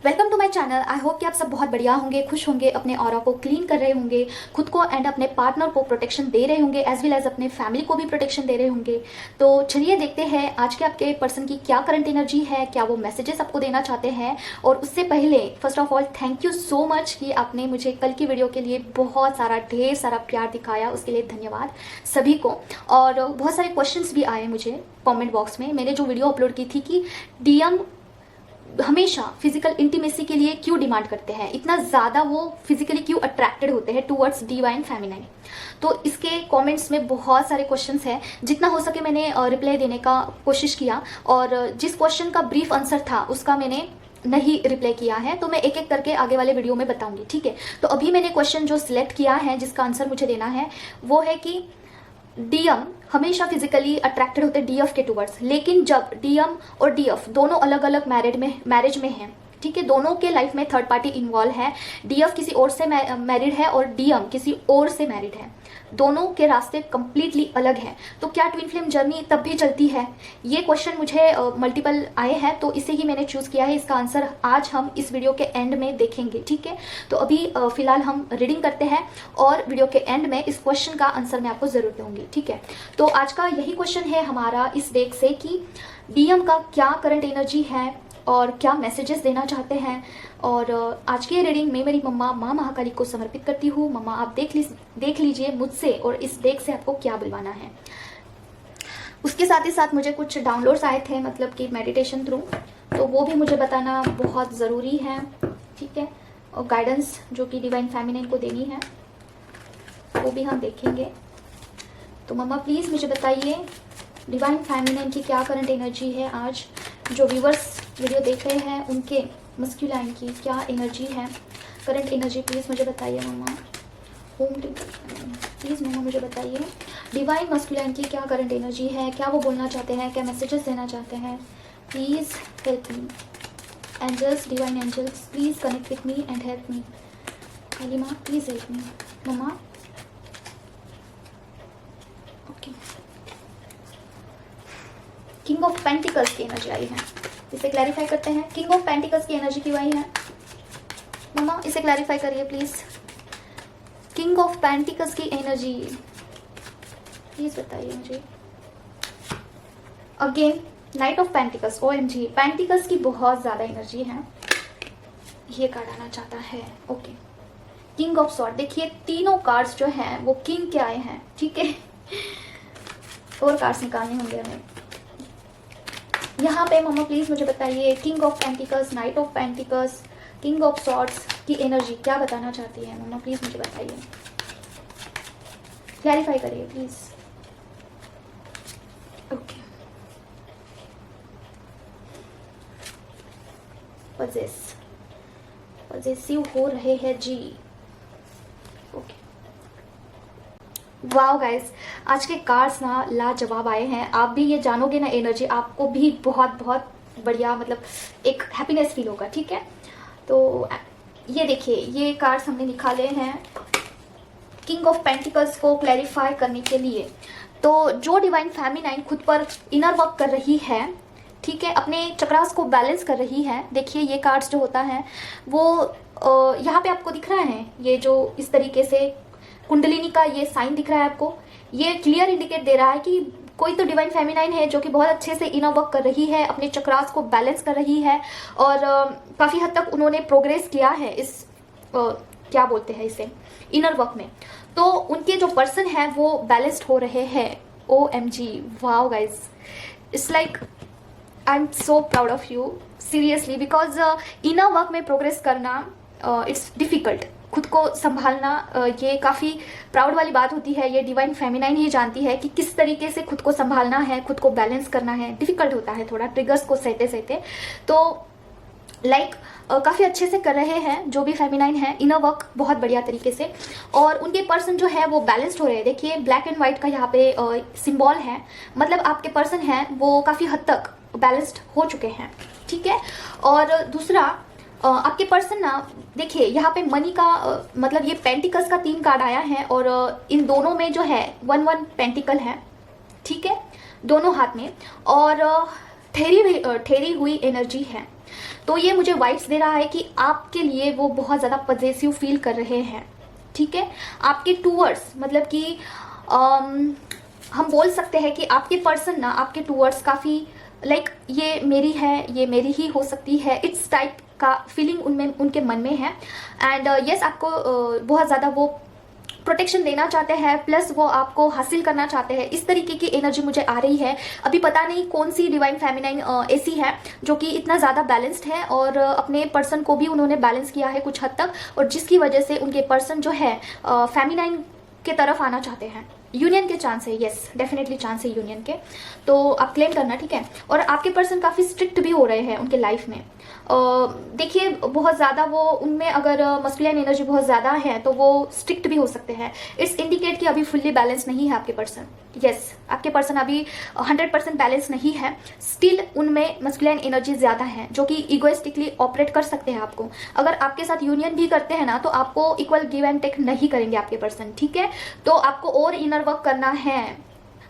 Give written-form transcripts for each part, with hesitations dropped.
Welcome to my channel. I hope कि आप सब बहुत बढ़िया होंगे, खुश होंगे, अपने ऑरा को क्लीन कर रहे होंगे, खुद को एंड अपने पार्टनर को प्रोटेक्शन दे रहे होंगे, एज वेल एज अपने फैमिली को भी प्रोटेक्शन दे रहे होंगे। तो चलिए देखते हैं आज के आपके पर्सन की क्या करंट एनर्जी है, क्या वो मैसेजेस आपको देना चाहते हैं। और उससे पहले first of all thank you so much कि आपने मुझे कल की वीडियो के लिए बहुत सारा ढेर सारा प्यार दिखाया, उसके लिए धन्यवाद सभी को। और बहुत सारे क्वेश्चंस भी आए मुझे कमेंट बॉक्स में। मैंने जो वीडियो अपलोड की थी कि डीएम हमेशा फिजिकल इंटीमेसी के लिए क्यों डिमांड करते हैं, इतना ज़्यादा वो फिजिकली क्यों अट्रैक्टेड होते हैं टूवर्ड्स डिवाइन फेमिनाइन। तो इसके कमेंट्स में बहुत सारे क्वेश्चंस हैं, जितना हो सके मैंने रिप्लाई देने का कोशिश किया। और जिस क्वेश्चन का ब्रीफ आंसर था उसका मैंने नहीं रिप्लाई किया है, तो मैं एक एक करके आगे वाले वीडियो में बताऊंगी, ठीक है। तो अभी मैंने क्वेश्चन जो सिलेक्ट किया है, जिसका आंसर मुझे देना है, वो है कि डीएम हमेशा फिजिकली अट्रैक्टेड होते हैं डीएफ के टूवर्ड्स, लेकिन जब डीएम और डीएफ दोनों अलग अलग मैरिज में हैं, ठीक है, दोनों के लाइफ में थर्ड पार्टी इन्वॉल्व है, डीएफ किसी और से मैरिड है और डीएम किसी और से मैरिड है, दोनों के रास्ते कंप्लीटली अलग हैं, तो क्या ट्विन फ्लेम जर्नी तब भी चलती है? ये क्वेश्चन मुझे मल्टीपल आए हैं, तो इसे ही मैंने चूज़ किया है। इसका आंसर आज हम इस वीडियो के एंड में देखेंगे, ठीक है। तो अभी फिलहाल हम रीडिंग करते हैं और वीडियो के एंड में इस क्वेश्चन का आंसर मैं आपको ज़रूर दूंगी, ठीक है। तो आज का यही क्वेश्चन है हमारा इस डेक से कि डीएम का क्या करंट एनर्जी है और क्या मैसेजेस देना चाहते हैं। और आज की रीडिंग में मेरी मम्मा माँ महाकाली को समर्पित करती हूँ। मम्मा आप देख लीजिए मुझसे और इस डेक से आपको क्या बुलवाना है। उसके साथ ही साथ मुझे कुछ डाउनलोड्स आए थे, मतलब कि मेडिटेशन थ्रू, तो वो भी मुझे बताना बहुत ज़रूरी है, ठीक है। और गाइडेंस जो कि डिवाइन फेमिनिन को देनी है वो भी हम देखेंगे। तो मम्मा प्लीज़ मुझे बताइए डिवाइन फेमिनिन की क्या करंट एनर्जी है आज। जो व्यूवर्स वीडियो देख रहे हैं उनके मस्कुलाइन की क्या एनर्जी है, करंट एनर्जी प्लीज़ मुझे बताइए मम्मा। होम प्लीज़ मम्मा मुझे बताइए डिवाइन मस्कुलाइन की क्या करंट एनर्जी है, क्या वो बोलना चाहते हैं, क्या मैसेजेस देना चाहते हैं। Please help me angels, divine angels please connect with me and help me. Kali माँ please help me mamma. Okay, king of pentacles की एनर्जी आई है, इसे क्लैरिफाई करते हैं। किंग ऑफ पेंटिकल्स की एनर्जी क्यों आई है मम्मा, इसे क्लैरिफाई करिए प्लीज। किंग ऑफ पेंटिकल्स की एनर्जी प्लीज बताइए मुझे। Again knight of pentacles, OMG pentacles की बहुत ज्यादा एनर्जी है, ये कार्ड आना चाहता है। ओके, किंग ऑफ सॉर्ड, देखिए तीनों कार्ड्स जो हैं वो किंग के आए हैं, ठीक है। और कार्ड्स निकालने होंगे हमें यहाँ पे। मम्मा प्लीज मुझे बताइए king of pentacles, night of pentacles, king of swords की एनर्जी क्या बताना चाहती है मम्मा, प्लीज मुझे बताइए, क्लैरिफाई करिए प्लीज। ओके, पजेसिव हो रहे हैं जी। ओके, वाओ गाइस, आज के कार्ड्स ना लाजवाब आए हैं। आप भी ये जानोगे ना एनर्जी, आपको भी बहुत बहुत बढ़िया, मतलब एक हैप्पीनेस फील होगा, ठीक है। तो ये देखिए ये कार्ड्स हमने निकाले हैं किंग ऑफ पेंटिकल्स को क्लैरिफाई करने के लिए। तो जो डिवाइन फेमिनाइन खुद पर इनर वर्क कर रही है, ठीक है, अपने चक्रास को बैलेंस कर रही है। देखिए ये कार्ड्स जो होता है वो यहाँ पे आपको दिख रहा है, ये जो इस तरीके से कुंडलिनी का ये साइन दिख रहा है आपको, ये क्लियर इंडिकेट दे रहा है कि कोई तो डिवाइन फेमिनाइन है जो कि बहुत अच्छे से इनर वर्क कर रही है, अपने चक्रास को बैलेंस कर रही है और काफ़ी हद तक उन्होंने प्रोग्रेस किया है इस क्या बोलते हैं इसे, इनर वर्क में। तो उनके जो पर्सन है वो बैलेंस्ड हो रहे हैं। OMG, wow guys, it's like I am so proud of you seriously, because inner work में प्रोग्रेस करना इट्स डिफ़िकल्ट, खुद को संभालना ये काफ़ी प्राउड वाली बात होती है। ये डिवाइन फेमिनाइन ही जानती है कि किस तरीके से खुद को संभालना है, खुद को बैलेंस करना है। डिफ़िकल्ट होता है थोड़ा ट्रिगर्स को सहते सहते, तो लाइक काफ़ी अच्छे से कर रहे हैं जो भी फेमिनाइन है, इनर वर्क बहुत बढ़िया तरीके से। और उनके पर्सन जो है वो बैलेंस्ड हो रहे हैं। देखिए ब्लैक एंड व्हाइट का यहाँ पे सिंबल है, मतलब आपके पर्सन हैं वो काफ़ी हद तक बैलेंस्ड हो चुके हैं, ठीक है। और दूसरा आपके पर्सन ना, देखिए यहाँ पे मनी का मतलब ये पेंटिकल्स का 3 कार्ड आया है और इन दोनों में जो है 1 पेंटिकल है, ठीक है, दोनों हाथ में, और ठहरी हुई एनर्जी है। तो ये मुझे वाइब्स दे रहा है कि आपके लिए वो बहुत ज़्यादा पजेसिव फील कर रहे हैं, ठीक है। आपके टूवर्ड्स मतलब कि हम बोल सकते हैं कि आपके पर्सन ना आपके टूवर्ड्स काफ़ी लाइक ये मेरी है, ये मेरी ही हो सकती है, इट्स टाइप का फीलिंग उनमें उनके मन में है। एंड यस आपको बहुत ज़्यादा वो प्रोटेक्शन देना चाहते हैं, प्लस वो आपको हासिल करना चाहते हैं, इस तरीके की एनर्जी मुझे आ रही है। अभी पता नहीं कौन सी डिवाइन फेमिनाइन ऐसी है जो कि इतना ज़्यादा बैलेंस्ड है और अपने पर्सन को भी उन्होंने बैलेंस किया है कुछ हद तक, और जिसकी वजह से उनके पर्सन जो है फेमिनाइन के तरफ आना चाहते हैं। यूनियन के चांस है, यस डेफिनेटली चांस है यूनियन के, तो आप क्लेम करना, ठीक है। और आपके पर्सन काफ़ी स्ट्रिक्ट भी हो रहे हैं उनके लाइफ में। देखिए बहुत ज़्यादा वो उनमें अगर मस्कुलिन एनर्जी बहुत ज़्यादा है तो वो स्ट्रिक्ट भी हो सकते हैं। इट्स इंडिकेट कि अभी फुल्ली बैलेंस नहीं है आपके पर्सन। यस आपके पर्सन अभी 100% बैलेंस नहीं है, स्टिल उनमें मस्कुलिन एनर्जी ज़्यादा है जो कि इगोइस्टिकली ऑपरेट कर सकते हैं आपको। अगर आपके साथ यूनियन भी करते हैं ना तो आपको इक्वल गिव एंड टेक नहीं करेंगे आपके पर्सन, ठीक है। तो आपको और इनर वर्क करना है,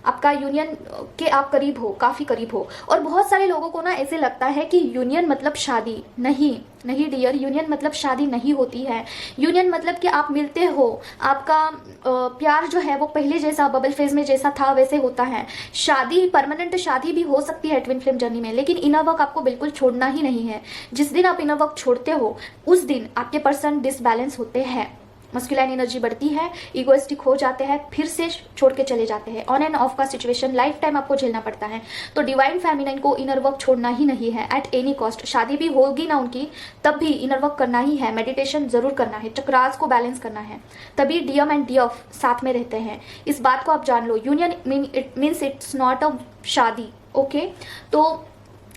आपका यूनियन के आप करीब हो, काफ़ी करीब हो। और बहुत सारे लोगों को ना ऐसे लगता है कि यूनियन मतलब शादी, नहीं नहीं डियर, यूनियन मतलब शादी नहीं होती है। यूनियन मतलब कि आप मिलते हो, आपका प्यार जो है वो पहले जैसा बबल फेज में जैसा था वैसे होता है। शादी परमानेंट शादी भी हो सकती है ट्विन फ्लेम जर्नी में, लेकिन इनर वर्क आपको बिल्कुल छोड़ना ही नहीं है। जिस दिन आप इनर वर्क छोड़ते हो उस दिन आपके पर्सन डिसबैलेंस होते हैं, मस्कुलाइन एनर्जी बढ़ती है, इगोइस्टिक हो जाते हैं, फिर से छोड़ के चले जाते हैं। ऑन एंड ऑफ का सिचुएशन लाइफ टाइम आपको झेलना पड़ता है। तो डिवाइन फेमिनाइन को इनर वर्क छोड़ना ही नहीं है एट एनी कॉस्ट। शादी भी होगी ना उनकी तब भी इनर वर्क करना ही है, मेडिटेशन जरूर करना है, चक्रास को बैलेंस करना है, तभी डीएम एंड डीएफ साथ में रहते हैं। इस बात को आप जान लो। Union means it's not a शादी, ओके। तो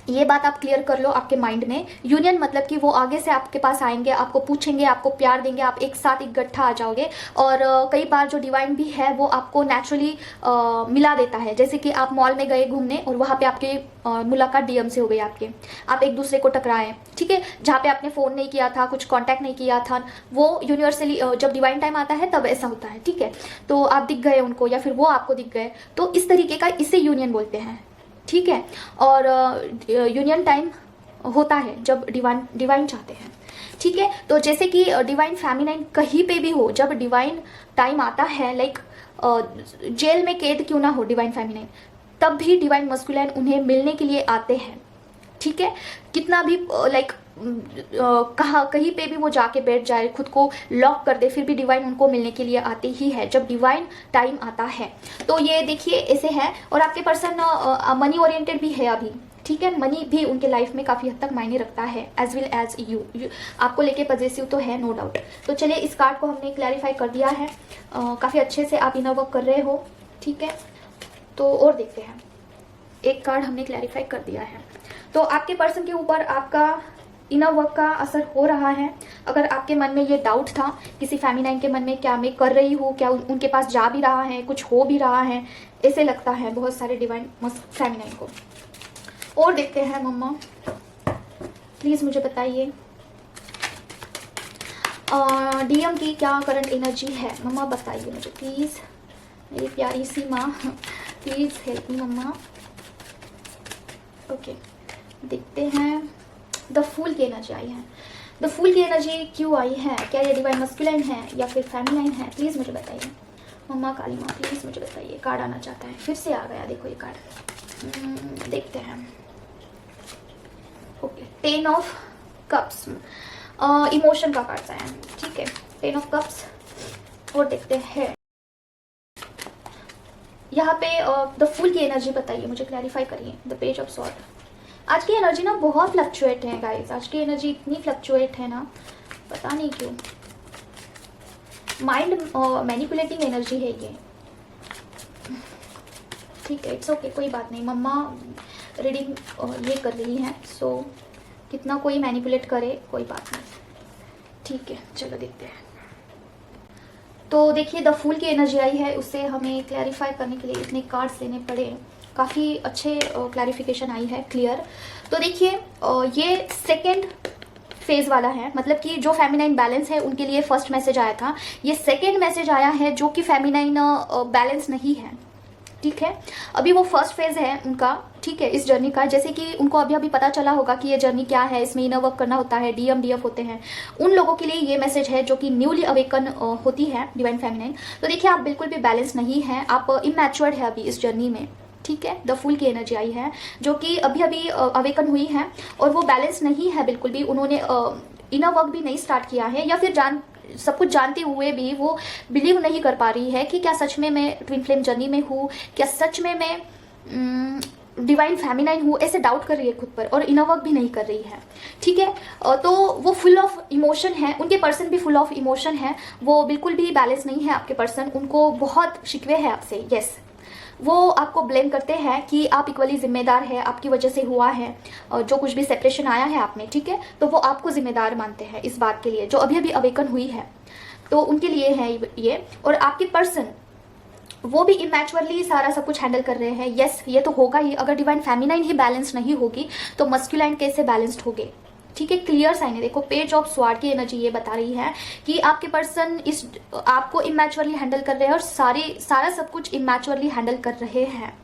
ये बात आप क्लियर कर लो आपके माइंड में। यूनियन मतलब कि वो आगे से आपके पास आएंगे, आपको पूछेंगे, आपको प्यार देंगे, आप एक साथ इकट्ठा आ जाओगे। और कई बार जो डिवाइन भी है वो आपको नेचुरली मिला देता है। जैसे कि आप मॉल में गए घूमने और वहाँ पे आपके मुलाकात डीएम से हो गई आपके, आप एक दूसरे को टकराए, ठीक है। जहाँ पे आपने फ़ोन नहीं किया था, कुछ कांटेक्ट नहीं किया था, वो यूनिवर्सली जब डिवाइन टाइम आता है तब ऐसा होता है, ठीक है। तो आप दिख गए उनको या फिर वो आपको दिख गए, तो इस तरीके का इसे यूनियन बोलते हैं, ठीक है। और यूनियन टाइम होता है जब डिवाइन चाहते हैं, ठीक है। तो जैसे कि डिवाइन फेमिनाइन कहीं पे भी हो, जब डिवाइन टाइम आता है, लाइक जेल में कैद क्यों ना हो डिवाइन फेमिनाइन, तब भी डिवाइन मस्कुलाइन उन्हें मिलने के लिए आते हैं, ठीक है। कितना भी लाइक कहीं पे भी वो जाके बैठ जाए, खुद को लॉक कर दे, फिर भी डिवाइन उनको मिलने के लिए आते ही है जब डिवाइन टाइम आता है। तो ये देखिए ऐसे है। और आपके पर्सन मनी ओरिएंटेड भी है अभी, ठीक है। मनी भी उनके लाइफ में काफ़ी हद तक मायने रखता है, एज वेल एज यू आपको लेके पॉजिटिव तो है, नो डाउट। तो चलिए इस कार्ड को हमने क्लैरिफाई कर दिया है, काफ़ी अच्छे से आप इनर वर्क कर रहे हो, ठीक है। तो और देखते हैं, एक कार्ड हमने क्लैरिफाई कर दिया है। तो आपके पर्सन के ऊपर आपका इनर वर्क का असर हो रहा है। अगर आपके मन में ये डाउट था किसी फेमिनाइन के मन में, क्या मैं कर रही हूँ, क्या उनके पास जा भी रहा है, कुछ हो भी रहा है, ऐसे लगता है बहुत सारे डिवाइन फेमिनाइन को। और देखते हैं मम्मा, प्लीज़ मुझे बताइए डीएम की क्या करंट एनर्जी है। मम्मा बताइए मुझे प्लीज़, मेरी प्यारी सी माँ, please help me mamma. Okay देखते हैं, द फूल की एनर्जी आई है। द फूल की एनर्जी क्यों आई है, क्या ये डिवाइन मस्कुलाइन है या फिर फेमिनाइन है, प्लीज़ मुझे बताइए मम्मा काली माँ, प्लीज़ मुझे बताइए। कार्ड आना चाहता है, फिर से आ गया, देखो ये कार्ड, देखते हैं। Okay ten of cups, emotion का कार्ड आया है, ठीक है। टेन ऑफ कप्स, और देखते हैं यहाँ पे द फूल की एनर्जी बताइए मुझे, क्लैरिफाई करिए। द पेज ऑफ सॉर्ड, आज की एनर्जी ना बहुत फ्लक्चुएट है गाइस, आज की एनर्जी इतनी फ्लक्चुएट है ना, पता नहीं क्यों। माइंड मैनिपुलेटिंग एनर्जी है ये, ठीक है। इट्स ओके, कोई बात नहीं। मम्मा रीडिंग ये कर रही हैं, सो कितना कोई मैनिपुलेट करे कोई बात नहीं, ठीक है। चलो देखते हैं। तो देखिए द फूल की एनर्जी आई है, उससे हमें क्लैरिफाई करने के लिए इतने कार्ड्स लेने पड़े, काफ़ी अच्छे क्लैरिफिकेशन आई है, क्लियर। तो देखिए ये सेकेंड फेज वाला है, मतलब कि जो फेमिनाइन बैलेंस है उनके लिए फर्स्ट मैसेज आया था, ये सेकेंड मैसेज आया है जो कि फेमिनाइन बैलेंस नहीं है, ठीक है। अभी वो फर्स्ट फेज है उनका, ठीक है, इस जर्नी का। जैसे कि उनको अभी अभी पता चला होगा कि ये जर्नी क्या है, इसमें इनर वर्क करना होता है, डीएम डीएफ होते हैं, उन लोगों के लिए ये मैसेज है जो कि न्यूली अवेकन होती है डिवाइन फेमिनाइन। तो देखिए आप बिल्कुल भी बैलेंस नहीं है, आप इमैच्योर्ड है अभी इस जर्नी में, ठीक है। द फूल की एनर्जी आई है जो कि अभी अभी अवेकन हुई है और वो बैलेंस नहीं है बिल्कुल भी। उन्होंने इनर वर्क भी नहीं स्टार्ट किया है, या फिर सब कुछ जानते हुए भी वो बिलीव नहीं कर पा रही है कि क्या सच में मैं ट्विन फ्लेम जर्नी में हूँ, क्या सच में मैं डिवाइन फेमिनाइन हूँ, ऐसे डाउट कर रही है खुद पर और इनर वर्क भी नहीं कर रही है, ठीक है। तो वो फुल ऑफ इमोशन है, उनके पर्सन भी फुल ऑफ इमोशन है, वो बिल्कुल भी बैलेंस नहीं है आपके पर्सन। उनको बहुत शिकवे है आपसे, यस। वो आपको ब्लेम करते हैं कि आप इक्वली जिम्मेदार है, आपकी वजह से हुआ है जो कुछ भी सेपरेशन आया है आप में, ठीक है। तो वो आपको जिम्मेदार मानते हैं इस बात के लिए जो अभी अभी अवेकन हुई है, तो उनके लिए है ये। और आपके पर्सन वो भी इमैच्योरली सारा सब कुछ हैंडल कर रहे हैं, यस। ये तो होगा ही, अगर डिवाइन फेमिनाइन ही बैलेंस नहीं होगी तो मस्कुलाइन कैसे बैलेंस्ड होगे, ठीक है। क्लियर साइन है, देखो पेज ऑफ स्वॉर्ड की एनर्जी ये बता रही है कि आपके पर्सन इस आपको इमैच्योरली हैंडल कर रहे हैं और सारा सब कुछ इमैच्योरली हैंडल कर रहे हैं।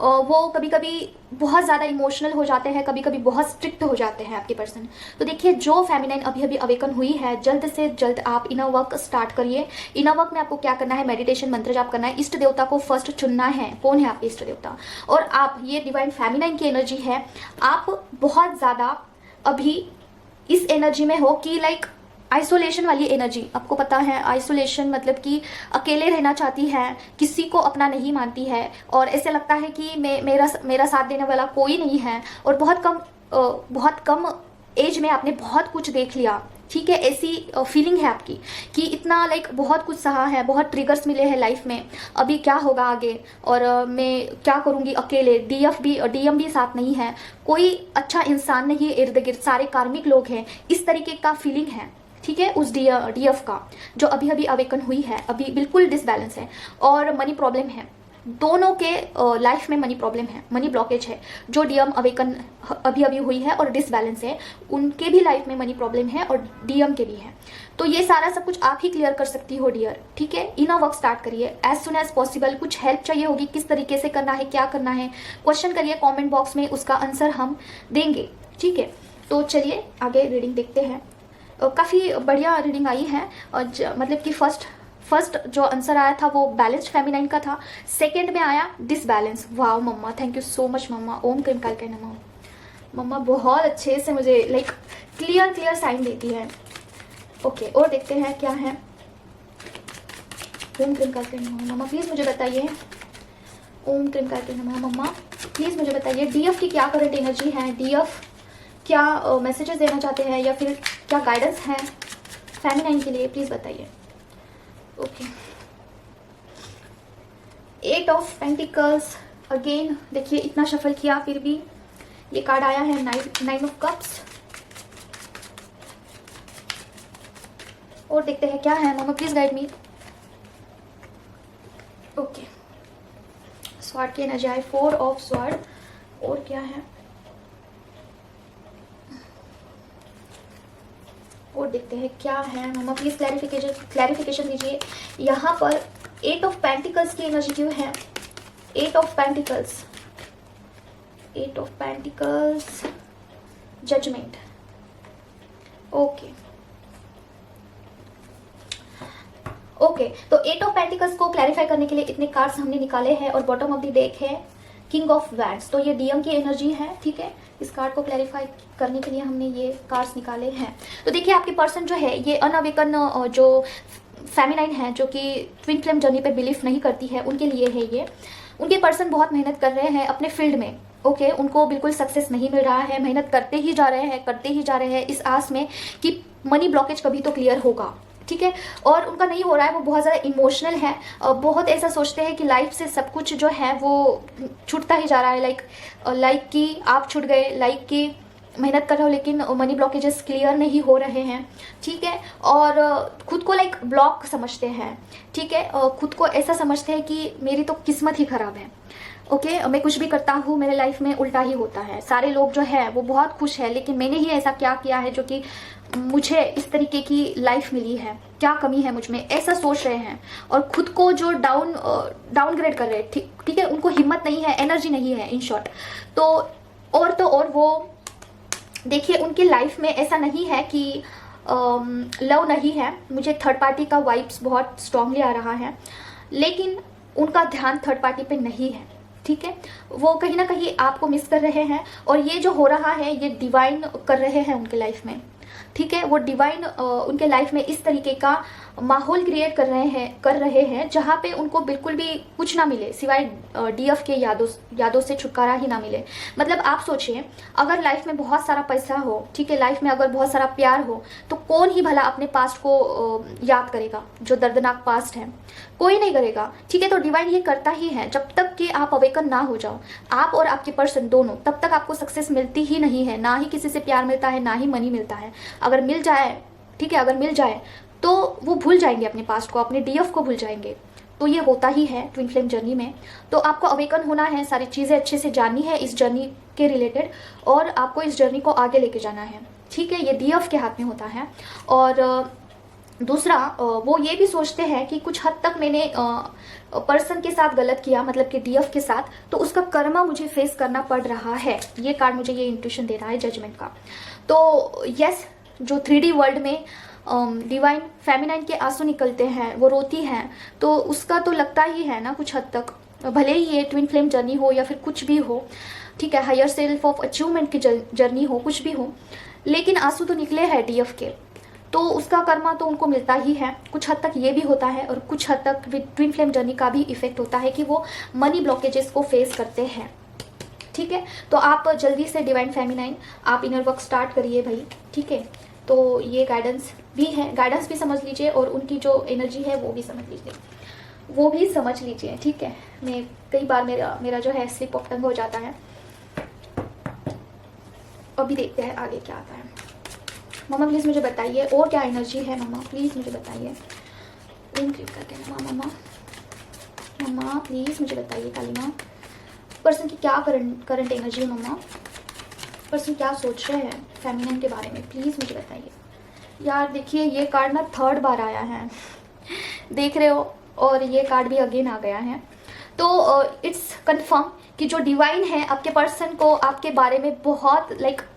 वो कभी कभी बहुत ज़्यादा इमोशनल हो जाते हैं, कभी कभी बहुत स्ट्रिक्ट हो जाते हैं आपके पर्सन। तो देखिए जो फेमिनाइन अभी अभी अवेकन हुई है, जल्द से जल्द आप इनर वर्क स्टार्ट करिए। इनर वर्क में आपको क्या करना है, मेडिटेशन मंत्र जाप करना है, इष्ट देवता को फर्स्ट चुनना है, कौन है आपके इष्ट देवता। और आप, ये डिवाइन फेमिनाइन की एनर्जी है, आप बहुत ज़्यादा अभी इस एनर्जी में हो कि लाइक आइसोलेशन वाली एनर्जी, आपको पता है आइसोलेशन मतलब कि अकेले रहना चाहती है, किसी को अपना नहीं मानती है और ऐसे लगता है कि मेरा साथ देने वाला कोई नहीं है। और बहुत कम एज में आपने बहुत कुछ देख लिया, ठीक है। ऐसी फीलिंग है आपकी कि इतना लाइक बहुत कुछ सहा है, बहुत ट्रिगर्स मिले हैं लाइफ में, अभी क्या होगा आगे और मैं क्या करूँगी अकेले, डीएम भी साथ नहीं है, कोई अच्छा इंसान नहीं है इर्द गिर्द, सारे कार्मिक लोग हैं, इस तरीके का फीलिंग है, ठीक है। उस डीएफ का जो अभी अभी अवेकन हुई है, अभी बिल्कुल डिसबैलेंस है और मनी प्रॉब्लम है। दोनों के लाइफ में मनी प्रॉब्लम है, मनी ब्लॉकेज है। जो डीएम अवेकन अभी अभी हुई है और डिसबैलेंस है, उनके भी लाइफ में मनी प्रॉब्लम है और डीएम के भी है। तो ये सारा सब कुछ आप ही क्लियर कर सकती हो डियर, ठीक है। इनर वर्क स्टार्ट करिए एज सुन एज पॉसिबल। कुछ हेल्प चाहिए होगी, किस तरीके से करना है, क्या करना है, क्वेश्चन करिए कॉमेंट बॉक्स में, उसका आंसर हम देंगे, ठीक है। तो चलिए आगे रीडिंग देखते हैं। काफ़ी बढ़िया रीडिंग आई है और मतलब कि फर्स्ट जो आंसर आया था वो बैलेंस्ड फेमिनाइन का था, सेकंड में आया disbalance. Wow mamma, thank you so much mamma, ओम क्रीम काल के नमः। मम्मा बहुत अच्छे से मुझे लाइक क्लियर साइन देती है। ओके, और देखते हैं क्या है। ओम क्रीम काल के नमः। मम्मा प्लीज़ मुझे बताइए, ओम क्रीम काल के नमः। मम्मा प्लीज़ मुझे बताइए डीएफ की क्या करंट एनर्जी है, डीएफ क्या मैसेजेस देना चाहते हैं या फिर क्या गाइडेंस है फेमिनाइन के लिए, प्लीज़ बताइए। Okay, 8 of pentacles again. देखिए इतना शफल किया फिर भी ये कार्ड आया है, 9 ऑफ कप्स। और देखते हैं क्या है। Mama please guide me. Okay, sword की एनर्जी आए, 4 ऑफ स्वॉर्ड। और क्या है, और देखते हैं क्या है। मामा प्लीज क्लैरिफिकेशन दीजिए। यहाँ पर 8 ऑफ पेंटिकल्स की एनर्जी क्यों है, 8 of pentacles, 8 of pentacles, judgement. Okay तो 8 ऑफ पेंटिकल्स को क्लैरिफाई करने के लिए इतने कार्ड्स हमने निकाले हैं और बॉटम ऑफ द डेक है किंग ऑफ वैंड्स। तो ये डीएम की एनर्जी है, ठीक है। इस कार्ड को क्लैरिफाई करने के लिए हमने ये कार्ड्स निकाले हैं। तो देखिए आपके पर्सन जो है ये अनअवेकन जो फेमिनाइन है, जो कि ट्विन फ्लेम जर्नी पे बिलीफ नहीं करती है, उनके लिए है ये। उनके पर्सन बहुत मेहनत कर रहे हैं अपने फील्ड में, ओके। उनको बिल्कुल सक्सेस नहीं मिल रहा है, मेहनत करते ही जा रहे हैं इस आस में कि मनी ब्लॉकेज कभी तो क्लियर होगा, ठीक है। और उनका नहीं हो रहा है, वो बहुत ज़्यादा इमोशनल है, बहुत ऐसा सोचते हैं कि लाइफ से सब कुछ जो है वो छूटता ही जा रहा है, लाइक कि आप छूट गए, लाइक कि मेहनत कर रहे हो लेकिन मनी ब्लॉकेजेस क्लियर नहीं हो रहे हैं, ठीक है। और खुद को लाइक ब्लॉक समझते हैं, ठीक है। खुद को ऐसा समझते हैं कि मेरी तो किस्मत ही खराब है। ओके मैं कुछ भी करता हूँ मेरे लाइफ में उल्टा ही होता है, सारे लोग जो है वो बहुत खुश है, लेकिन मैंने ही ऐसा क्या किया है जो कि मुझे इस तरीके की लाइफ मिली है, क्या कमी है मुझ में, ऐसा सोच रहे हैं। और खुद को जो डाउनग्रेड कर रहे हैं, ठीक है, उनको हिम्मत नहीं है, एनर्जी नहीं है, इन शॉर्ट। तो और वो देखिए उनकी लाइफ में ऐसा नहीं है कि लव नहीं है, मुझे थर्ड पार्टी का वाइब्स बहुत स्ट्रांगली आ रहा है, लेकिन उनका ध्यान थर्ड पार्टी पे नहीं है, ठीक है। वो कहीं ना कहीं आपको मिस कर रहे हैं, और ये जो हो रहा है ये डिवाइन कर रहे हैं उनके लाइफ में, ठीक है। वो डिवाइन उनके लाइफ में इस तरीके का माहौल क्रिएट कर रहे हैं जहाँ पे उनको बिल्कुल भी कुछ ना मिले सिवाय डीएफ के यादों से छुटकारा ही ना मिले। मतलब आप सोचिए, अगर लाइफ में बहुत सारा पैसा हो, ठीक है, लाइफ में अगर बहुत सारा प्यार हो, तो कौन ही भला अपने पास्ट को याद करेगा, जो दर्दनाक पास्ट है, कोई नहीं करेगा, ठीक है। तो डिवाइन ये करता ही है, जब तक कि आप अवेकन ना हो जाओ, आप और आपके पर्सन दोनों, तब तक आपको सक्सेस मिलती ही नहीं है, ना ही किसी से प्यार मिलता है, ना ही मनी मिलता है। अगर मिल जाए, ठीक है, अगर मिल जाए तो वो भूल जाएंगे अपने पास्ट को, अपने डीएफ को भूल जाएंगे। तो ये होता ही है ट्विन फ्लेम जर्नी में। तो आपको अवेकन होना है, सारी चीज़ें अच्छे से जाननी है इस जर्नी के रिलेटेड, और आपको इस जर्नी को आगे लेके जाना है, ठीक है। ये डीएफ के हाथ में होता है। और दूसरा, वो ये भी सोचते हैं कि कुछ हद तक मैंने पर्सन के साथ गलत किया, मतलब कि डीएफ के साथ, तो उसका कर्मा मुझे फेस करना पड़ रहा है। ये कार्ड मुझे ये इंट्यूशन दे रहा है जजमेंट का। तो यस, जो 3D वर्ल्ड में डिवाइन फेमिनाइन के आंसू निकलते हैं, वो रोती हैं, तो उसका तो लगता ही है ना कुछ हद तक, भले ही ये ट्विन फ्लेम जर्नी हो या फिर कुछ भी हो, ठीक है, हायर सेल्फ ऑफ अचीवमेंट की जर्नी हो, कुछ भी हो, लेकिन आंसू तो निकले हैं डीएफ के, तो उसका कर्मा तो उनको मिलता ही है। कुछ हद तक ये भी होता है, और कुछ हद तक ट्विन फ्लेम जर्नी का भी इफेक्ट होता है कि वो मनी ब्लॉकेजेस को फेस करते हैं, ठीक है। तो आप जल्दी से डिवाइन फेमिनाइन, आप इनर वर्क स्टार्ट करिए भाई, ठीक है। तो ये गाइडेंस भी है, गाइडेंस भी समझ लीजिए, और उनकी जो एनर्जी है वो भी समझ लीजिए, वो भी समझ लीजिए, ठीक है। मैं कई बार मेरा जो है स्लिप ऑफ टंग हो जाता है। अभी देखते हैं आगे क्या आता है। मामा प्लीज़ मुझे बताइए और क्या एनर्जी है, मामा प्लीज़ मुझे बताइए। रूम क्लिक करते हैं मामा, मामा प्लीज़ मुझे बताइए काली माँ, पर्सन की क्या करंट एनर्जी है मामा, पर्सन क्या सोच रहे हैं फेमिनिन के बारे में, प्लीज़ मुझे बताइए। यार देखिए ये कार्ड ना 3rd बार आया है, देख रहे हो, और ये कार्ड भी अगेन आ गया है। तो इट्स कंफर्म कि जो डिवाइन है आपके पर्सन को आपके बारे में बहुत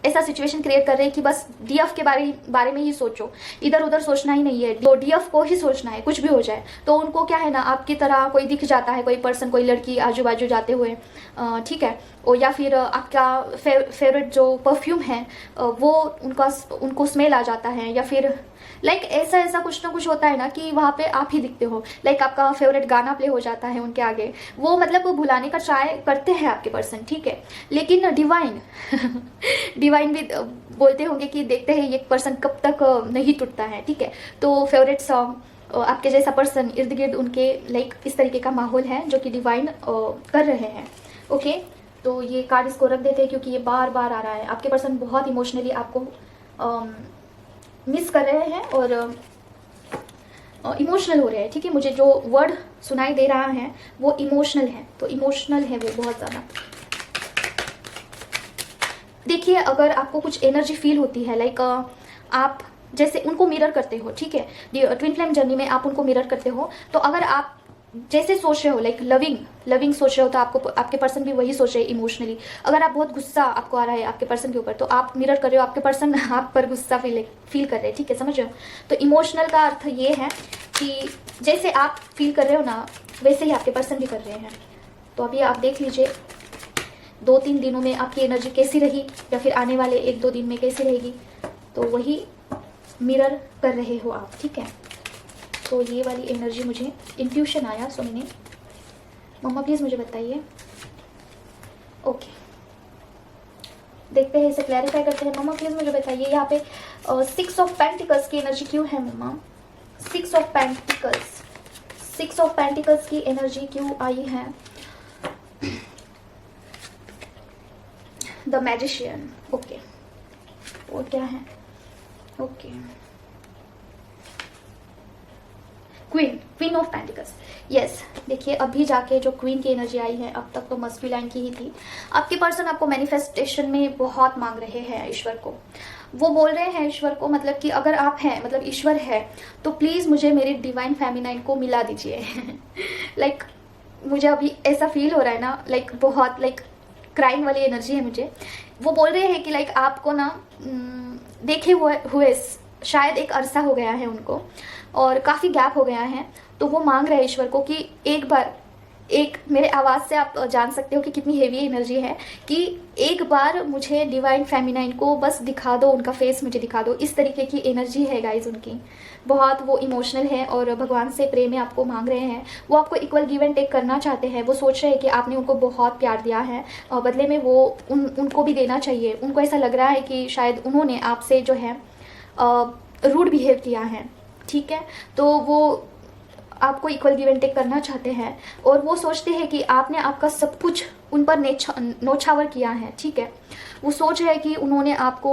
ऐसा सिचुएशन क्रिएट कर रहे हैं कि बस डीएफ के बारे में ही सोचो, इधर उधर सोचना ही नहीं है, तो डीएफ को ही सोचना है, कुछ भी हो जाए। तो उनको क्या है ना, आपकी तरह कोई दिख जाता है, कोई पर्सन, कोई लड़की आजू बाजू जाते हुए, ठीक है, और या फिर आपका फेवरेट जो परफ्यूम है वो उनको स्मेल आ जाता है, या फिर ऐसा कुछ ना कुछ होता है ना कि वहाँ पे आप ही दिखते हो, आपका फेवरेट गाना प्ले हो जाता है उनके आगे, वो मतलब वो भुलाने का ट्राई करते हैं आपके पर्सन, ठीक है। लेकिन डिवाइन डिवाइन भी बोलते होंगे कि देखते हैं ये पर्सन कब तक नहीं टूटता है, ठीक है। तो फेवरेट सॉन्ग, आपके जैसा पर्सन इर्द गिर्द उनके इस तरीके का माहौल है जो कि डिवाइन कर रहे हैं, ओके। तो ये कार्ड इसको रख देते हैं क्योंकि ये बार बार आ रहा है। आपके पर्सन बहुत इमोशनली आपको मिस कर रहे हैं और इमोशनल हो रहे हैं, ठीक है। मुझे जो वर्ड सुनाई दे रहा है वो इमोशनल है, तो इमोशनल है वो बहुत ज़्यादा। देखिए अगर आपको कुछ एनर्जी फील होती है, आप जैसे उनको मिरर करते हो, ठीक है, ट्विन फ्लेम जर्नी में आप उनको मिरर करते हो, तो अगर आप जैसे सोच रहे हो लविंग सोच रहे हो, तो आपके पर्सन भी वही सोच रहे हैं इमोशनली। अगर आप बहुत गुस्सा आपको आ रहा है आपके पर्सन के ऊपर, तो आप मिरर कर रहे हो, आपके पर्सन आप पर गुस्सा फील कर रहे हैं, ठीक है, समझ रहे हो। तो इमोशनल का अर्थ ये है कि जैसे आप फील कर रहे हो ना, वैसे ही आपके पर्सन भी कर रहे हैं। तो अभी आप देख लीजिए 2-3 दिनों में आपकी एनर्जी कैसी रही, या फिर आने वाले 1-2 दिन में कैसी रहेगी, तो वही मिरर कर रहे हो आप, ठीक है। तो ये वाली एनर्जी मुझे इंट्यूशन आया, सो मैंने, मम्मा प्लीज़ मुझे बताइए, ओके। देखते हैं, इसे क्लैरिफाई करते हैं। मम्मा प्लीज़ मुझे बताइए यहाँ पे 6 ऑफ पेंटिकल्स की एनर्जी क्यों है मम्मा, 6 ऑफ पेंटिकल्स की एनर्जी क्यों आई है। द मैजिशियन, ओके, और क्या है, okay. Queen of pentacles. Yes, देखिए अभी जाके जो क्वीन की एनर्जी आई है, अब तक तो मस्कुलाइन की ही थी। आपके पर्सन आपको मैनिफेस्टेशन में बहुत मांग रहे हैं ईश्वर को। वो बोल रहे हैं ईश्वर को, मतलब कि अगर आप हैं, मतलब ईश्वर है, तो प्लीज़ मुझे मेरी डिवाइन फेमिनाइन को मिला दीजिए। लाइक मुझे अभी ऐसा फील हो रहा है ना, लाइक बहुत लाइक क्राइम वाली एनर्जी है मुझे। वो बोल रहे हैं कि लाइक आपको ना देखे हुए शायद एक अरसा हो गया है उनको, और काफ़ी गैप हो गया है। तो वो मांग रहे हैं ईश्वर को कि एक बार, एक मेरे आवाज़ से आप जान सकते हो कि कितनी हेवी एनर्जी है, कि एक बार मुझे डिवाइन फेमिनाइन को बस दिखा दो, उनका फेस मुझे दिखा दो। इस तरीके की एनर्जी है गाइज उनकी, बहुत वो इमोशनल है और भगवान से प्रेम में आपको मांग रहे हैं। वो आपको इक्वल गिव एंड टेक करना चाहते हैं। वो सोच रहे हैं कि आपने उनको बहुत प्यार दिया है और बदले में वो उनको भी देना चाहिए। उनको ऐसा लग रहा है कि शायद उन्होंने आपसे जो है रूड बिहेव किया है, ठीक है। तो वो आपको इक्वल गिव एंड टेक करना चाहते हैं और वो सोचते हैं कि आपने आपका सब कुछ उन पर नौछावर किया है, ठीक है। वो सोच रहे हैं कि उन्होंने आपको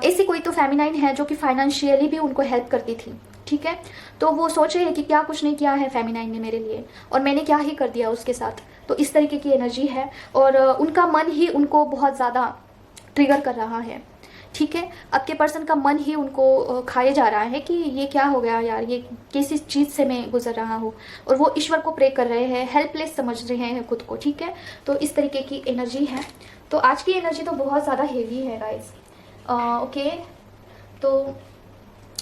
ऐसी कोई तो फेमिनाइन है जो कि फाइनेंशियली भी उनको हेल्प करती थी, ठीक है। तो वो सोच रहे हैं कि क्या कुछ नहीं किया है फेमिनाइन ने मेरे लिए, और मैंने क्या ही कर दिया उसके साथ। तो इस तरीके की एनर्जी है और उनका मन ही उनको बहुत ज़्यादा ट्रिगर कर रहा है, ठीक है। आपके पर्सन का मन ही उनको खाए जा रहा है कि ये क्या हो गया यार, ये किसी चीज़ से मैं गुजर रहा हूँ, और वो ईश्वर को प्रे कर रहे हैं, हेल्पलेस समझ रहे हैं खुद को, ठीक है। तो इस तरीके की एनर्जी है। तो आज की एनर्जी तो बहुत ज़्यादा हेवी है गाइस। ओके, तो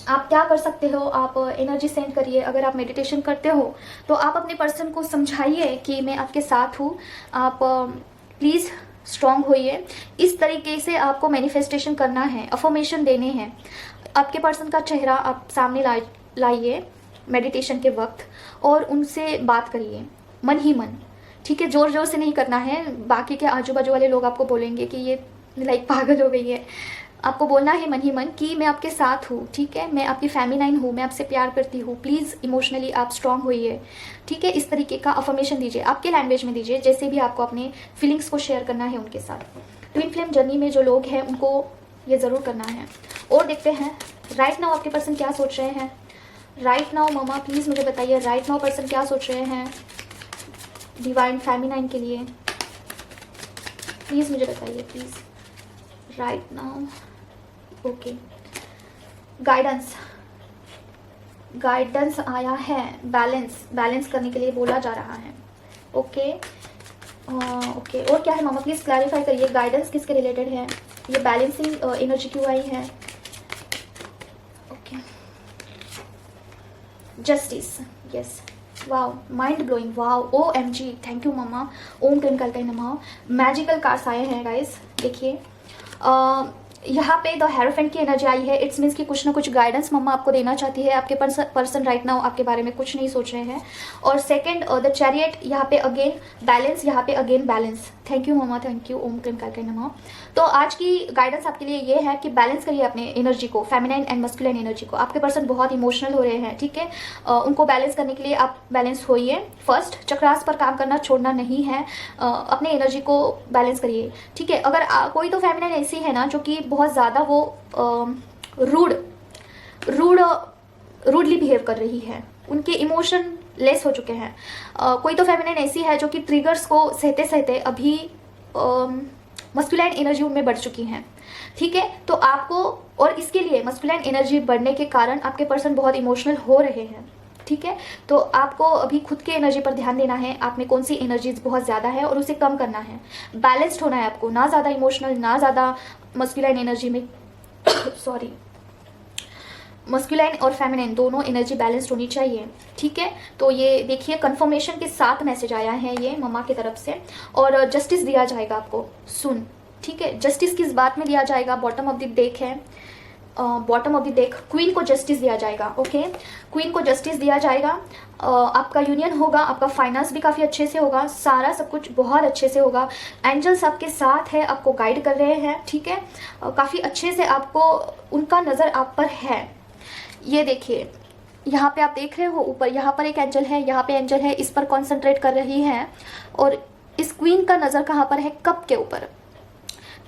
आप क्या कर सकते हो, आप एनर्जी सेंड करिए। अगर आप मेडिटेशन करते हो तो आप अपने पर्सन को समझाइए कि मैं आपके साथ हूँ, आप प्लीज़ स्ट्रॉन्ग होइए। इस तरीके से आपको मैनिफेस्टेशन करना है, अफर्मेशन देने हैं। आपके पर्सन का चेहरा आप सामने लाइए मेडिटेशन के वक्त और उनसे बात करिए मन ही मन, ठीक है। जोर जोर से नहीं करना है, बाकी के आजू बाजू वाले लोग आपको बोलेंगे कि ये लाइक पागल हो गई है। आपको बोलना है मन ही मन कि मैं आपके साथ हूँ, ठीक है, मैं आपकी फेमिनाइन हूँ, मैं आपसे प्यार करती हूँ, प्लीज़ इमोशनली आप स्ट्रांग होइए, ठीक है। इस तरीके का अफर्मेशन दीजिए, आपके लैंग्वेज में दीजिए, जैसे भी आपको अपने फीलिंग्स को शेयर करना है उनके साथ। ट्विन फ्लेम जर्नी में जो लोग हैं उनको ये ज़रूर करना है। और देखते हैं राइट नाउ आपके पर्सन क्या सोच रहे हैं। राइट नाउ ममा प्लीज़ मुझे बताइए, राइट नाउ पर्सन क्या सोच रहे हैं डिवाइन फेमिनाइन के लिए, प्लीज़ मुझे बताइए, please write now. Okay, guidance आया है, बैलेंस करने के लिए बोला जा रहा है। ओके, ओके, और क्या है मामा प्लीज़ क्लैरिफाई करिए, गाइडेंस किसके रिलेटेड है, ये बैलेंसिंग एनर्जी क्यों आई है। Okay, justice, yes, wow, mind blowing, wow, OMG, thank you mamma, ओम क्लीम करते नमः। मैजिकल कार्ड्स आए हैं गाइस, देखिए यहाँ पे द हेरोफेंट की एनर्जी आई है। इट्स मीन्स कि कुछ ना कुछ गाइडेंस मम्मा आपको देना चाहती है। आपके पर्सन राइट नाउ आपके बारे में कुछ नहीं सोच रहे हैं। और सेकंड द चैरियट, यहाँ पे अगेन बैलेंस, यहाँ पे again balance. Thank you mamma, thank you, ओम क्लीम करके नमः। तो आज की गाइडेंस आपके लिए ये है कि बैलेंस करिए अपने एनर्जी को, फेमिनाइन एंड मस्कुलाइन एनर्जी को। आपके पर्सन बहुत इमोशनल हो रहे हैं, ठीक है। उनको बैलेंस करने के लिए आप बैलेंस होइए। फर्स्ट, चक्रास पर काम करना छोड़ना नहीं है, अपने एनर्जी को बैलेंस करिए, ठीक है। अगर कोई तो फेमिनाइन ऐसी है ना जो कि बहुत ज़्यादा वो रूडली बिहेव कर रही है, उनके इमोशन लेस हो चुके हैं। कोई तो फेमिनाइन ऐसी है जो कि ट्रिगर्स को सहते सहते अभी मस्कुलाइन एनर्जी उनमें बढ़ चुकी है, ठीक है। तो आपको, और इसके लिए मस्कुलाइन एनर्जी बढ़ने के कारण आपके पर्सन बहुत इमोशनल हो रहे हैं, ठीक है। तो आपको अभी खुद के एनर्जी पर ध्यान देना है, आप में कौन सी एनर्जीज बहुत ज़्यादा है और उसे कम करना है। बैलेंस्ड होना है आपको, ना ज़्यादा इमोशनल ना ज़्यादा मस्कुलाइन एनर्जी में सॉरी, मस्कुलाइन और फेमिनाइन दोनों एनर्जी बैलेंस्ड होनी चाहिए, ठीक है। तो ये देखिए कंफर्मेशन के साथ मैसेज आया है ये मम्मा की तरफ से, और जस्टिस दिया जाएगा आपको सुन, ठीक है। जस्टिस किस बात में दिया जाएगा, बॉटम ऑफ द डेक है, bottom of the deck queen को जस्टिस दिया जाएगा। ओके, क्वीन को जस्टिस दिया जाएगा। आपका यूनियन होगा, आपका फाइनेंस भी काफ़ी अच्छे से होगा, सारा सब कुछ बहुत अच्छे से होगा। एंजल्स आपके साथ है, आपको गाइड कर रहे हैं, ठीक है। काफ़ी अच्छे से आपको, उनका नज़र आप पर है। ये देखिए यहाँ पे आप देख रहे हो ऊपर, यहाँ पर एक एंजल है, यहाँ पे एंजल है, इस पर कॉन्सेंट्रेट कर रही है। और इस क्वीन का नज़र कहाँ पर है, कप के ऊपर।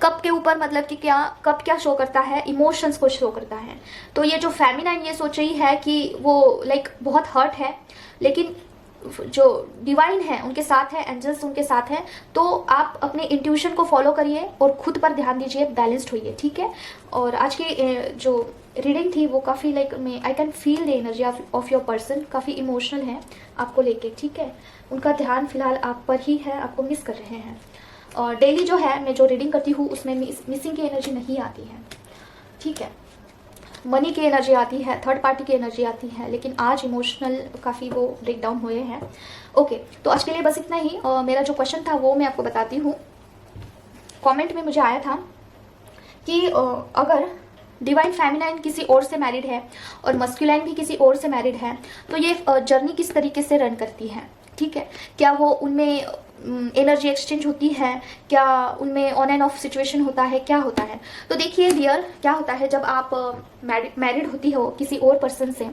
कप के ऊपर मतलब कि क्या कप क्या शो करता है, इमोशंस को शो करता है। तो ये जो फेमिनाइन ये सोच रही है कि वो लाइक बहुत हर्ट है, लेकिन जो डिवाइन है उनके साथ है, एंजल्स उनके साथ हैं। तो आप अपने इंट्यूशन को फॉलो करिए और खुद पर ध्यान दीजिए, बैलेंस्ड होइए, ठीक है। और आज की जो रीडिंग थी वो काफ़ी लाइक मैं I can feel the energy of your person, काफ़ी इमोशनल है आपको लेके, ठीक है। उनका ध्यान फिलहाल आप पर ही है, आपको मिस कर रहे हैं। और डेली जो है मैं जो रीडिंग करती हूँ उसमें मिसिंग की एनर्जी नहीं आती है, ठीक है। मनी की एनर्जी आती है, थर्ड पार्टी की एनर्जी आती है, लेकिन आज इमोशनल काफ़ी वो ब्रेक डाउन हुए हैं। ओके, तो आज के लिए बस इतना ही। मेरा जो क्वेश्चन था वो मैं आपको बताती हूँ। कमेंट में मुझे आया था कि अगर डिवाइन फेमिनाइन किसी और से मैरिड है और मस्कुलाइन भी किसी और से मैरिड है तो ये जर्नी किस तरीके से रन करती है, ठीक है। क्या वो उनमें एनर्जी एक्सचेंज होती है, क्या उनमें ऑन एंड ऑफ सिचुएशन होता है, क्या होता है। तो देखिए डियर, क्या होता है जब आप मैरिड होती हो किसी और पर्सन से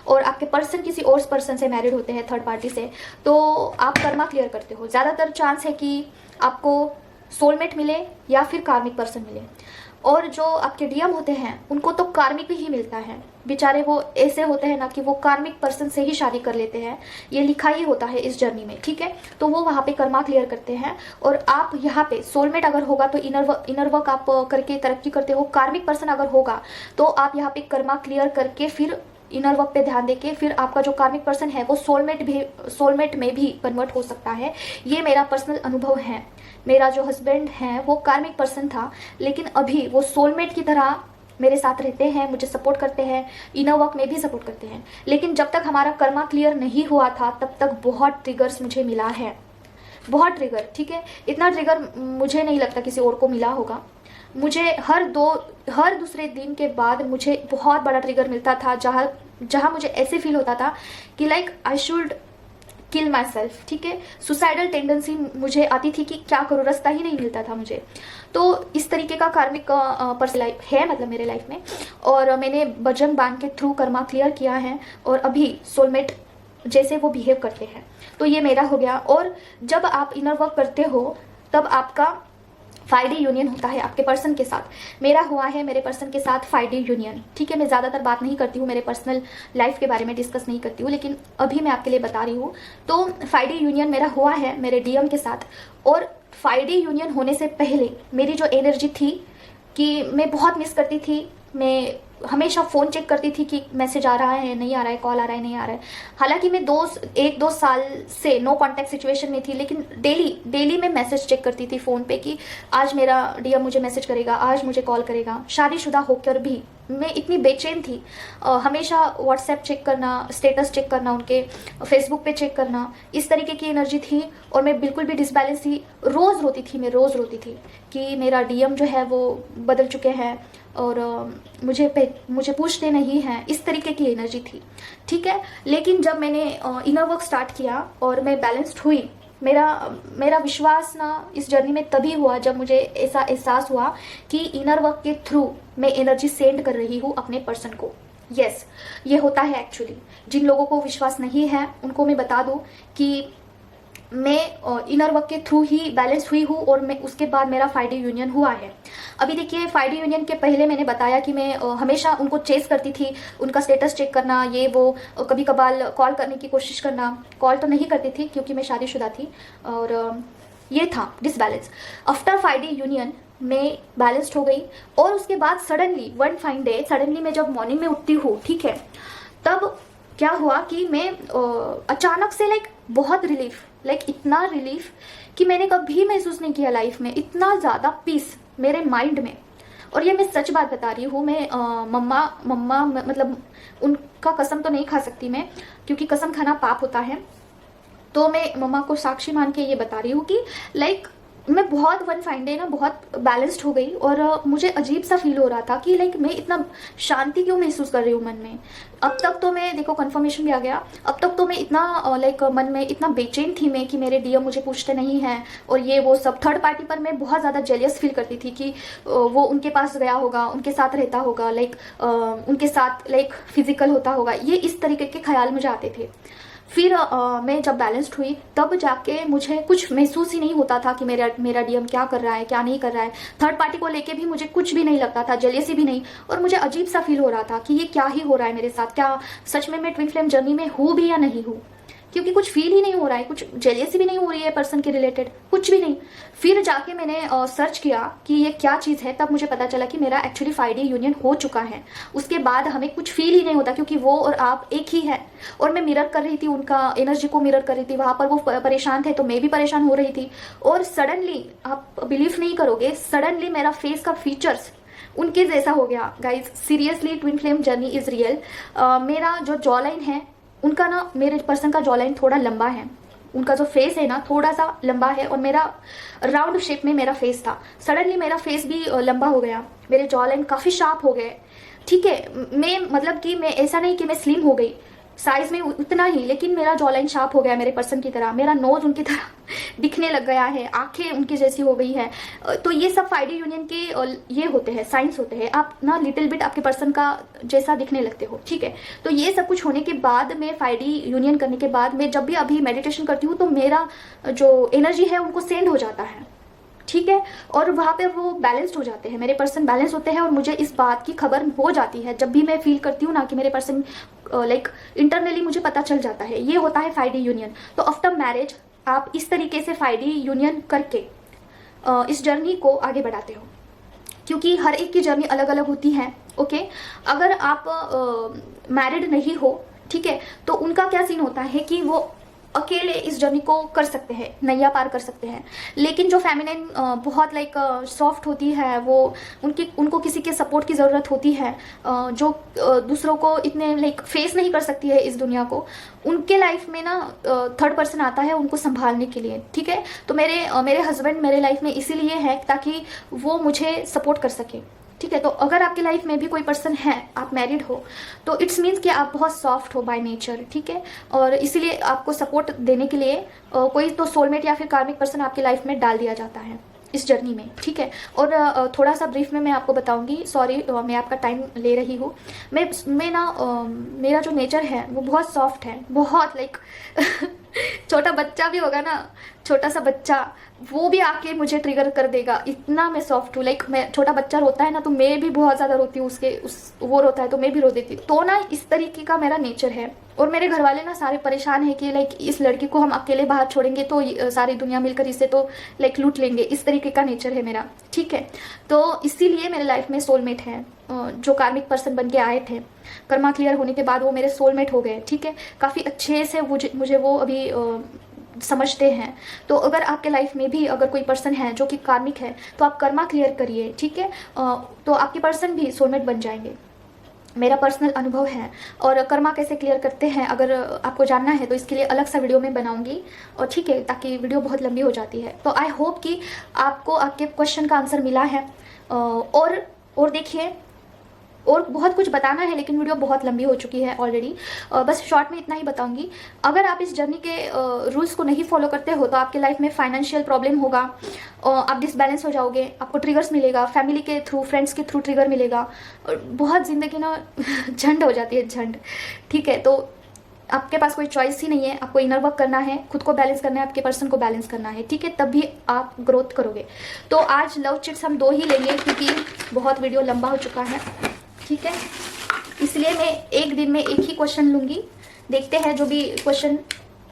और आपके पर्सन किसी और पर्सन से मैरिड होते हैं थर्ड पार्टी से, तो आप कर्मा क्लियर करते हो। ज़्यादातर चांस है कि आपको सोलमेट मिले या फिर कार्मिक पर्सन मिले। और जो आपके डीएम होते हैं उनको तो कार्मिक ही मिलता है, बेचारे वो ऐसे होते हैं ना कि वो कार्मिक पर्सन से ही शादी कर लेते हैं, ये लिखा ही होता है इस जर्नी में, ठीक है। तो वो वहाँ पे कर्मा क्लियर करते हैं और आप यहाँ पे सोलमेट अगर होगा तो इनर वर्क आप करके तरक्की करते हो। कार्मिक पर्सन अगर होगा तो आप यहाँ पे कर्मा क्लियर करके फिर इनर वर्क पे ध्यान देके फिर आपका जो कार्मिक पर्सन है वो सोलमेट में भी कन्वर्ट हो सकता है। ये मेरा पर्सनल अनुभव है। मेरा जो हस्बैंड है वो कार्मिक पर्सन था, लेकिन अभी वो सोलमेट की तरह मेरे साथ रहते हैं, मुझे सपोर्ट करते हैं, इनर वर्क में भी सपोर्ट करते हैं। लेकिन जब तक हमारा कर्मा क्लियर नहीं हुआ था तब तक बहुत ट्रिगर्स मुझे मिला है, बहुत ट्रिगर, ठीक है। इतना ट्रिगर मुझे नहीं लगता किसी और को मिला होगा। मुझे हर दूसरे दिन के बाद मुझे बहुत बड़ा ट्रिगर मिलता था, जहाँ मुझे ऐसे फील होता था कि like I should kill my self, ठीक है। सुसाइडल टेंडेंसी मुझे आती थी कि क्या करूँ, रास्ता ही नहीं मिलता था मुझे। तो इस तरीके का कार्मिक पर्सन लाइफ है मतलब मेरे लाइफ में। और मैंने बजरंग बाण के थ्रू कर्मा क्लियर किया है और अभी सोलमेट जैसे वो बिहेव करते हैं, तो ये मेरा हो गया। और जब आप इनर वर्क करते हो तब आपका 5D यूनियन होता है आपके पर्सन के साथ। मेरा हुआ है मेरे पर्सन के साथ 5D यूनियन, ठीक है। मैं ज़्यादातर बात नहीं करती हूँ, मेरे पर्सनल लाइफ के बारे में डिस्कस नहीं करती हूँ, लेकिन अभी मैं आपके लिए बता रही हूँ। तो 5D यूनियन मेरा हुआ है मेरे डीएम के साथ। और 5D यूनियन होने से पहले मेरी जो एनर्जी थी कि मैं बहुत मिस करती थी, मैं हमेशा फ़ोन चेक करती थी कि मैसेज आ रहा है नहीं आ रहा है, कॉल आ रहा है नहीं आ रहा है। हालांकि मैं 1-2 साल से नो कांटेक्ट सिचुएशन में थी, लेकिन डेली मैं मैसेज चेक करती थी फ़ोन पे कि आज मेरा डीएम मुझे मैसेज करेगा, आज मुझे कॉल करेगा। शादीशुदा होकर भी मैं इतनी बेचैन थी। हमेशा व्हाट्सएप चेक करना, स्टेटस चेक करना, उनके फेसबुक पे चेक करना, इस तरीके की एनर्जी थी। और मैं बिल्कुल भी डिसबैलेंस थी, रोज़ रोती थी कि मेरा डीएम जो है वो बदल चुके हैं और मुझे पूछते नहीं हैं, इस तरीके की एनर्जी थी, ठीक है। लेकिन जब मैंने इनर वर्क स्टार्ट किया और मैं बैलेंस्ड हुई, मेरा विश्वास ना इस जर्नी में तभी हुआ जब मुझे ऐसा एहसास हुआ कि इनर वर्क के थ्रू मैं एनर्जी सेंड कर रही हूँ अपने पर्सन को। यस, ये होता है एक्चुअली। जिन लोगों को विश्वास नहीं है उनको मैं बता दूँ कि मैं इनर वर्क के थ्रू ही बैलेंस हुई हूँ और मैं उसके बाद मेरा 5D यूनियन हुआ है। अभी देखिए 5D यूनियन के पहले मैंने बताया कि मैं हमेशा उनको चेस करती थी, उनका स्टेटस चेक करना, ये वो, कभी कभार कॉल करने की कोशिश करना। कॉल तो नहीं करती थी क्योंकि मैं शादीशुदा थी और ये था डिसबैलेंस। आफ्टर 5D यूनियन मैं बैलेंस्ड हो गई और उसके बाद suddenly one fine day suddenly मैं जब मॉर्निंग में उठती हूँ, ठीक है, तब क्या हुआ कि मैं अचानक से बहुत रिलीफ, इतना रिलीफ कि मैंने कभी महसूस नहीं किया लाइफ में, इतना ज़्यादा पीस मेरे माइंड में। और ये मैं सच बात बता रही हूँ। मैं मम्मा मतलब उनका कसम तो नहीं खा सकती मैं, क्योंकि कसम खाना पाप होता है। तो मैं मम्मा को साक्षी मान के ये बता रही हूँ कि मैं बहुत वन फाइन डे ना बहुत बैलेंस्ड हो गई और मुझे अजीब सा फील हो रहा था कि मैं इतना शांति क्यों महसूस कर रही हूँ मन में। अब तक तो मैं, देखो कंफर्मेशन भी आ गया, अब तक तो मैं इतना मन में इतना बेचैन थी मैं कि मेरे डीएम मुझे पूछते नहीं हैं और ये वो सब। थर्ड पार्टी पर मैं बहुत ज़्यादा जेलियस फील करती थी कि वो उनके पास गया होगा, उनके साथ रहता होगा, उनके साथ फिजिकल होता होगा, ये इस तरीके के ख्याल मुझे आते थे। फिर मैं जब बैलेंस्ड हुई तब जाके मुझे कुछ महसूस ही नहीं होता था कि मेरा डीएम क्या कर रहा है क्या नहीं कर रहा है। थर्ड पार्टी को लेके भी मुझे कुछ भी नहीं लगता था, जेलेसी भी नहीं, और मुझे अजीब सा फील हो रहा था कि ये क्या ही हो रहा है मेरे साथ, क्या सच में मैं ट्विन फ्लेम जर्नी में हूँ भी या नहीं हूँ, क्योंकि कुछ फील ही नहीं हो रहा है, कुछ जेलेसी भी नहीं हो रही है पर्सन के रिलेटेड, कुछ भी नहीं। फिर जाके मैंने सर्च किया कि ये क्या चीज़ है, तब मुझे पता चला कि मेरा एक्चुअली 5D यूनियन हो चुका है। उसके बाद हमें कुछ फील ही नहीं होता, क्योंकि वो और आप एक ही है। और मैं मिरर कर रही थी, उनका एनर्जी को मिरर कर रही थी, वहाँ पर वो परेशान थे तो मैं भी परेशान हो रही थी। और सडनली, आप बिलीव नहीं करोगे, सडनली मेरा फेस का फीचर्स उनके जैसा हो गया। Guys seriously, twin flame journey is real. मेरा जो जॉ लाइन है उनका ना, मेरे पर्सन का जॉ लाइन थोड़ा लंबा है, उनका जो फेस है ना थोड़ा सा लंबा है, और मेरा राउंड शेप में मेरा फेस था। सडनली मेरा फेस भी लंबा हो गया, मेरे जॉ लाइन काफ़ी शार्प हो गए। ठीक है, मैं मतलब कि मैं ऐसा नहीं कि मैं स्लिम हो गई, साइज में उतना ही, लेकिन मेरा जॉ लाइन शार्प हो गया मेरे पर्सन की तरह, मेरा नोज उनकी तरह दिखने लग गया है, आंखें उनकी जैसी हो गई है। तो ये सब 5D यूनियन के ये होते हैं, साइंस होते हैं। आप ना लिटिल बिट आपके पर्सन का जैसा दिखने लगते हो। ठीक है, तो ये सब कुछ होने के बाद में 5D यूनियन करने के बाद मैं जब भी अभी मेडिटेशन करती हूँ तो मेरा जो एनर्जी है उनको सेंड हो जाता है। ठीक है, और वहाँ पे वो बैलेंस्ड हो जाते हैं, मेरे पर्सन बैलेंस होते हैं, और मुझे इस बात की खबर हो जाती है जब भी मैं फील करती हूँ ना कि मेरे पर्सन लाइक इंटरनली मुझे पता चल जाता है। ये होता है 5D यूनियन। तो आफ्टर मैरिज आप इस तरीके से 5D यूनियन करके इस जर्नी को आगे बढ़ाते हो, क्योंकि हर एक की जर्नी अलग अलग होती है। ओके, अगर आप मैरिड नहीं हो, ठीक है, तो उनका क्या सीन होता है कि वो अकेले इस जर्नी को कर सकते हैं, नैया पार कर सकते हैं। लेकिन जो फेमिनिन बहुत लाइक सॉफ्ट होती है, वो उनको किसी के सपोर्ट की ज़रूरत होती है, जो दूसरों को इतने लाइक फेस नहीं कर सकती है इस दुनिया को, उनके लाइफ में ना थर्ड पर्सन आता है उनको संभालने के लिए। ठीक है, तो मेरे हस्बैंड मेरे लाइफ में इसीलिए है ताकि वो मुझे सपोर्ट कर सके। ठीक है, तो अगर आपके लाइफ में भी कोई पर्सन है, आप मैरिड हो, तो इट्स मीन्स कि आप बहुत सॉफ्ट हो बाय नेचर। ठीक है, और इसीलिए आपको सपोर्ट देने के लिए कोई तो सोलमेट या फिर कार्मिक पर्सन आपकी लाइफ में डाल दिया जाता है इस जर्नी में। ठीक है, और थोड़ा सा ब्रीफ में मैं आपको बताऊंगी, सॉरी मैं आपका टाइम ले रही हूँ। मैं ना मेरा जो नेचर है वो बहुत सॉफ्ट है, बहुत लाइक छोटा बच्चा भी होगा ना, छोटा सा बच्चा, वो भी आके मुझे ट्रिगर कर देगा, इतना मैं सॉफ्ट हूँ। लाइक मैं, छोटा बच्चा रोता है ना तो मैं भी बहुत ज़्यादा रोती हूँ, वो रोता है तो मैं भी रो देती हूँ। तो ना इस तरीके का मेरा नेचर है। और मेरे घर वाले ना सारे परेशान है कि लाइक इस लड़की को हम अकेले बाहर छोड़ेंगे तो सारी दुनिया मिलकर इसे तो लाइक लूट लेंगे, इस तरीके का नेचर है मेरा। ठीक है, तो इसीलिए मेरे लाइफ में सोलमेट है, जो कार्मिक पर्सन बन के आए थे, कर्मा क्लियर होने के बाद वो मेरे सोलमेट हो गए। ठीक है, काफ़ी अच्छे से मुझे वो अभी समझते हैं। तो अगर आपके लाइफ में भी अगर कोई पर्सन है जो कि कार्मिक है तो आप कर्मा क्लियर करिए। ठीक है, तो आपके पर्सन भी सोलमेट बन जाएंगे, मेरा पर्सनल अनुभव है। और कर्मा कैसे क्लियर करते हैं अगर आपको जानना है तो इसके लिए अलग सा वीडियो मैं बनाऊंगी, और ठीक है, ताकि वीडियो बहुत लंबी हो जाती है। तो आई होप कि आपको आपके क्वेश्चन का आंसर मिला है। और देखिए, और बहुत कुछ बताना है लेकिन वीडियो बहुत लंबी हो चुकी है ऑलरेडी, बस शॉर्ट में इतना ही बताऊंगी। अगर आप इस जर्नी के रूल्स को नहीं फॉलो करते हो तो आपके लाइफ में फाइनेंशियल प्रॉब्लम होगा, आप डिसबैलेंस हो जाओगे, आपको ट्रिगर्स मिलेगा, फैमिली के थ्रू, फ्रेंड्स के थ्रू ट्रिगर मिलेगा, और बहुत ज़िंदगी ना झंड हो जाती है, झंड। ठीक है, तो आपके पास कोई चॉइस ही नहीं है, आपको इनर वर्क करना है, खुद को बैलेंस करना है, आपके पर्सन को बैलेंस करना है। ठीक है, तब भी आप ग्रोथ करोगे। तो आज लव चिट्स हम 2 ही लेंगे क्योंकि बहुत वीडियो लंबा हो चुका है। ठीक है, इसलिए मैं एक दिन में एक ही क्वेश्चन लूंगी, देखते हैं जो भी क्वेश्चन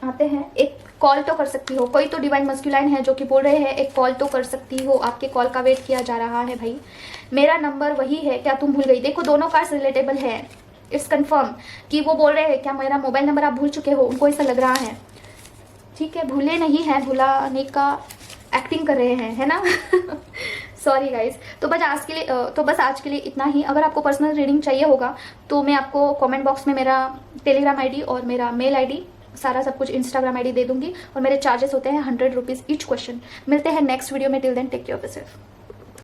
आते हैं। एक कॉल तो कर सकती हो, कोई तो डिवाइन मस्कुलाइन है जो कि बोल रहे हैं एक कॉल तो कर सकती हो, आपके कॉल का वेट किया जा रहा है भाई। मेरा नंबर वही है, क्या तुम भूल गई? देखो दोनों कार्ड्स रिलेटेबल है, इट्स कंफर्म कि वो बोल रहे हैं क्या मेरा मोबाइल नंबर आप भूल चुके हो, उनको ऐसा लग रहा है। ठीक है, भूले नहीं है, भुलाने का एक्टिंग कर रहे हैं, है ना? Sorry guys. तो बस आज के लिए इतना ही। अगर आपको पर्सनल रीडिंग चाहिए होगा तो मैं आपको कमेंट बॉक्स में मेरा टेलीग्राम आईडी और मेरा मेल आईडी, सारा सब कुछ इंस्टाग्राम आईडी दे दूंगी, और मेरे चार्जेस होते हैं 100 रुपीज़ ईच क्वेश्चन। मिलते हैं नेक्स्ट वीडियो में, till then take care of yourself.